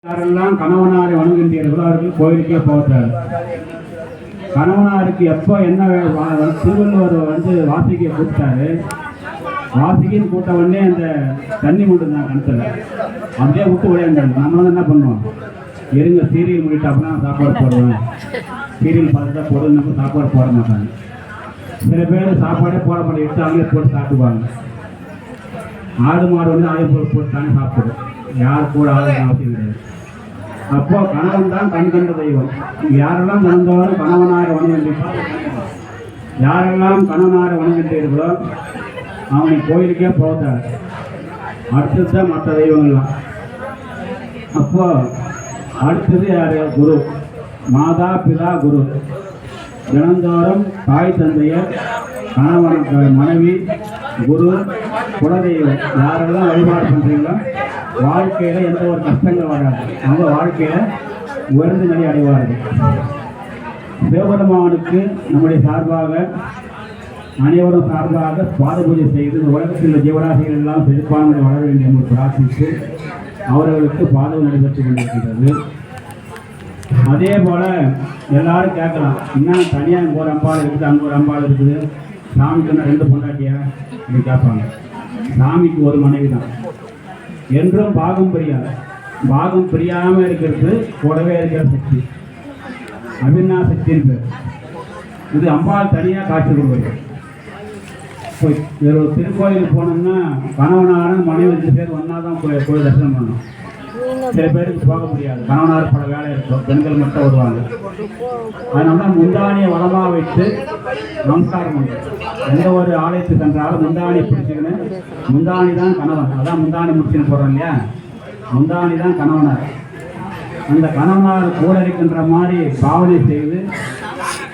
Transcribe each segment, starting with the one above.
யாரெல்லாம் கணவனாரை வணங்குகின்றீர்களோ அவர்கள் கோயிலுக்கே போகிறார். கணவனாருக்கு எப்போ என்ன திருவள்ளுவர் வாசிக்க கூப்பிட்டாரு. வாசிக்கின்னு கூட்ட உடனே அந்த தண்ணி மட்டும் தான் கணத்துல அப்படியே விட்டு விளையாண்டாங்க. நம்மளும் என்ன பண்ணுவோம், இருங்க சீரியல் முடிட்டு அப்படின்னா சாப்பாடு போடுவேன், சீரியல் பார்த்துட்டா போடுறது, நம்ம சாப்பாடு போட மாட்டாங்க. சில பேர் சாப்பாடே போட மாட்டேன், எடுத்து ஆங்கில போட்டு சாப்பிடுவாங்க. ஆடு மாடு ஆயுள் போட்டு தானே சாப்பிடுவோம், யார் கூட ஆளுங்க அவசியம் கிடையாது. அப்போ கணவன் தான் கண் கண்ட தெய்வம். யாரெல்லாம் நடந்தவரும் கணவனாரை வணங்குகின்றீர்களோ, யாரெல்லாம் கணவனாரை வணங்குகின்றீர்களோ அவனை கோயிலுக்கே போகிறார். அடுத்தது மற்ற தெய்வங்கள்லாம். அப்போ அடுத்தது யார்? குரு. மாதா பிதா குரு. தினந்தோறும் தாய் தந்தையர், கணவன் மனைவி, குரு, குலதெய்வம் யாரெல்லாம் வழிபாடு பண்ணுறீங்களோ வாழ்க்கையில் எந்த ஒரு கஷ்டங்கள் வராது, அவங்க வாழ்க்கையில் உயர்ந்த நிலை அடைவார்கள். சிவபெருமானுக்கு நம்முடைய சார்பாக அனைவரும் சார்பாக பாத பூஜை செய்து இந்த உலகத்தில் உள்ள ஜீவராசிகள் எல்லாம் செழிப்பான வளர வேண்டிய என்று பிரார்த்தித்து அவர்களுக்கு பாதம் நடைபெற்றுக் கொண்டிருக்கிறது. அதே போல் எல்லாரும் கேட்கலாம், இன்னும் தனியாக இங்கே ஒரு அம்பாள் இருக்குது, அங்கே ஒரு அம்பாள் இருக்குது, சாமிக்கு ரெண்டு பொண்டாட்டியா அப்படி கேட்பாங்க. சாமிக்கு ஒரு மனைவி தான். என்றும் பாகம் பிரியாது. பாகம் பிரியாமல் இருக்கிறது கூடவே இருக்கிற சக்தி, அபிநா சக்தின்னு பேர். இது அம்பாள் தனியாக காட்சி கொடுக்குறது. இப்போ ஒரு திருக்கோயிலுக்கு போனோம்னா கணவனான மனைவி 2 பேர் ஒன்றா தான் கோயில் தரிசனம் பண்ணணும். சில பேருக்கு போக முடியாது, கணவனார் பல வேலை இருக்கும், பெண்கள் மட்டும் வருவாங்க. அதனால முந்தானியை வளமாக வைத்து நமஸ்காரம் பண்ணுறோம். எந்த ஒரு ஆலயத்துக்கு சென்றாலும் முந்தானி பிடிச்சிக்கின்னு, முந்தானி தான் கணவன், அதான் முந்தானி முடிச்சுன்னு போகிறோம் இல்லையா, முந்தானி தான் கணவனார். அந்த கணவனார் கூட இருக்கின்ற மாதிரி பாவனை செய்து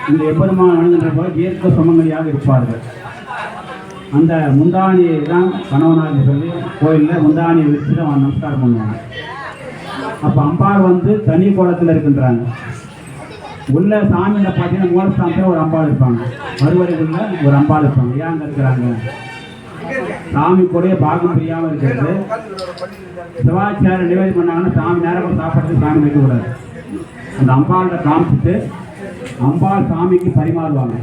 இந்த எப்பெருமான வணங்குகின்ற போது தீர்க்க சுமங்கலியாக இருப்பார்கள். அந்த முந்தானியை தான் கணவனாக சொல்லி கோயிலில் முந்தானியை வச்சு தான் நமஸ்காரம் பண்ணுவாங்க. அப்போ அம்பாள் தனி கோலத்தில் இருக்கின்றாங்க. உள்ள சாமியில் பார்த்தீங்கன்னா மூலஸ்தானத்தில் ஒரு அம்பாள் இருப்பாங்க, மறுவரைக்குள்ள ஒரு அம்பாள் இருப்பாங்க. ஏன் இருக்கிறாங்க? சாமி கூட பாகம் பிரியாமல் இருக்கிறது. சிவாச்சாரம் நிவேதம் பண்ணாங்கன்னா சாமி நேரம் சாப்பிட்றது சாமி வைக்கக்கூடாது. அந்த அம்பாள்கிட்ட காமிச்சிட்டு அம்பாள் சாமிக்கு பரிமாறுவாங்க.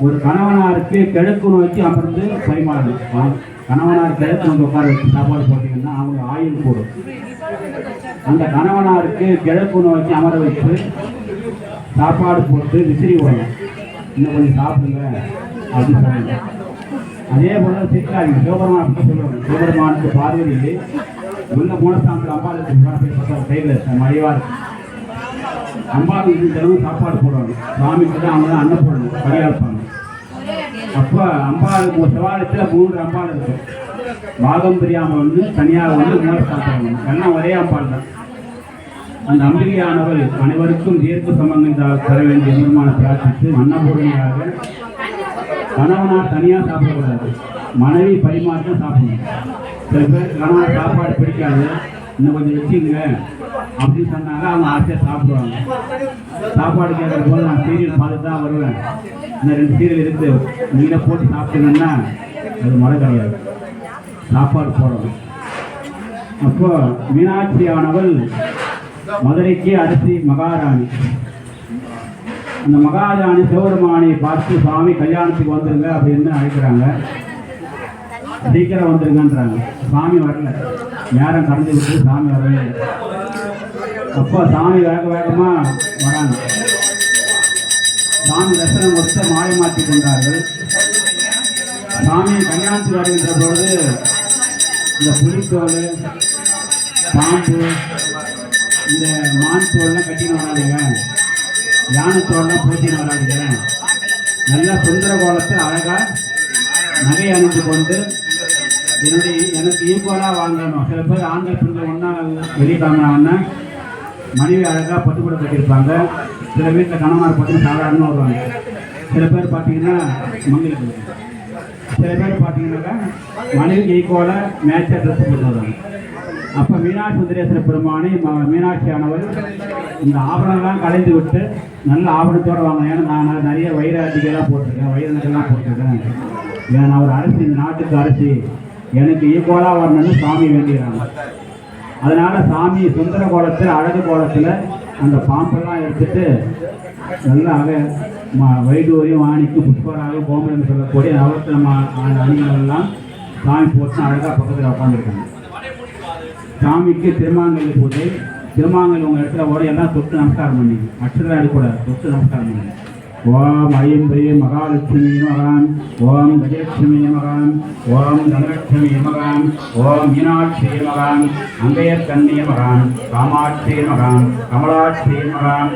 ஒரு கணவனாருக்கு கிழக்கு நோக்கி அமர்ந்து பரிமாறணும். கணவனார் கிழக்கு வந்து உட்கார வச்சு சாப்பாடு போட்டிங்கன்னா அவங்களுக்கு ஆயுள் கூடும். அந்த கணவனாருக்கு கிழக்கு நோக்கி அமர வச்சு சாப்பாடு போட்டு விசிறி விடணும், இன்னும் கொஞ்சம் சாப்பிடுங்க அப்படின்னு சொல்லுங்க. அதே போல சிக்காரி சிவபெருமான் சொல்லுவாங்க. சிவபெருமானுக்கு பார்வதி உள்ள மூலஸ்தானத்தில் அம்பாளுக்கு கையில் மறைவா இருக்கு. அம்பாளுக்கு தினமும் சாப்பாடு போடுவாங்க. சாமிக்கு தான் அவங்க தான் அன்னம் போடணும், சரியா இருப்பாங்க. அப்போ அம்பாளுக்கு ஒரு சிவாலயத்தில் 3 அம்பாள் இருக்கு. பாகம் பிரியாமல் தனியாக மூலஸ்தானத்தில் எல்லாம் ஒரே அம்பாள் தான். அந்த அம்பிகையானவள் அனைவருக்கும் தீர்க்க சம்பந்தம் தர வேண்டிய நிர்மாண பிரார்த்தித்து அன்னபூரணியாக கணவனார் தனியாக சாப்பிடக்கூடாது, மனைவி பரிமாற்றம் சாப்பிடணும். சில பேர் கணவனார் சாப்பாடு பிடிக்காது, இன்னும் கொஞ்சம் வச்சுங்க அப்படின்னு சொன்னாங்க. அவங்க ஆசையாக சாப்பிடுவாங்க. சாப்பாடு கேட்குற போது நான் சீரியல் பார்த்து தான் வருவேன், இந்த 2 சீரியல் இருக்குது, நீங்களே போட்டு சாப்பிட்டீங்கன்னா அது முறை கிடையாது, சாப்பாடு போடணும். அப்போ மீனாட்சியானவள் மதுரைக்கு அரசி மகாராணி. அந்த மகாராணி சிவபெருமானை பார்த்து சுவாமி கல்யாணத்துக்கு வந்துருங்க அப்படின்னு அழைக்கிறாங்க. சீக்கிரம் வந்துருங்கன்றாங்க. சாமி வரல, நேரம் கடந்து விட்டு சாமி வரவே. அப்போ சாமி வேக வேகமாக வராங்க. சாமி தரிசனம் கொடுத்து மாலை மாற்றி கொண்டார்கள். சாமி கல்யாணத்துக்கு வருகின்ற பொழுது இந்த புலித்தோல், பாம்பு, இந்த மான் தோல்லாம் கட்டின்னு வராதுங்க, யானை தோல்லாம் போட்டின்னு வராதுங்க. நல்லா சுந்தர கோலத்தில் அழகாக நகை அணிந்து கொண்டு எனக்கு ஈக்குவலாக வாங்கணும். சில பேர் ஆண்கள் பெண்கள் ஒன்றா வெளியிட்டாங்கன்னா மனைவி அழகாக பட்டுக்கூட கட்டியிருப்பாங்க. சில வீட்டில் கணவனார் பார்த்தீங்கன்னா சாதாரணமாக வருவாங்க. சில பேர் பார்த்தீங்கன்னா மங்களுக்கு, சில பேர் பார்த்தீங்கன்னாக்கா மனைவிக்கு ஈக்குவலாக மேட்சாக ட்ரெஸ் போட்டு வருவாங்க. அப்போ மீனாட்சி சுந்தரேஸ்வர பெருமானை மீனாட்சியானவர் இந்த ஆபரணம்லாம் கலைந்து விட்டு நல்ல ஆபரணத்தோடு வாங்க. ஏன்னா நான் நிறைய வைராட்டிகள்லாம் போட்டிருக்கேன், வைர நகைலாம் போட்டிருக்கேன், ஏன்னா ஒரு அரசி, இந்த நாட்டுக்கு அரசி, எனக்கு ஈக்குவலாக வரணும்னு சாமி வேண்டிடுறாங்க. அதனால சாமி சுந்தர கோலத்தில் அழகு கோலத்தில் அந்த பாம்பெல்லாம் எடுத்துட்டு நல்லா வைடூரியம் வாணிக்கு புஷ்பராக கோமரம் சொல்லக்கூடிய நவரத்தின அணிகள் எல்லாம் சாமி போட்டு அழகாக பக்கத்தில் உட்காந்துருக்காங்க. சாமிக்கு திருமாங்கல்ய பூஜை. திருமாங்கல் உங்கள் இடத்துல ஓட எல்லாம் தொட்டு நமஸ்காரம் பண்ணி அக்ஷரம் எடுக்கூடாது, தொட்டு நமஸ்காரம் பண்ணி ஓம் ஐம்பரி மகாலட்சுமி மகான், ஓம் கஜலட்சுமி மகான், ஓம் தனலட்சுமி மகான், ஓம் மீனாட்சி மகான், அங்கையர் கண்ணிய மகான், காமாட்சி மகான், கமலாட்சி மகான்.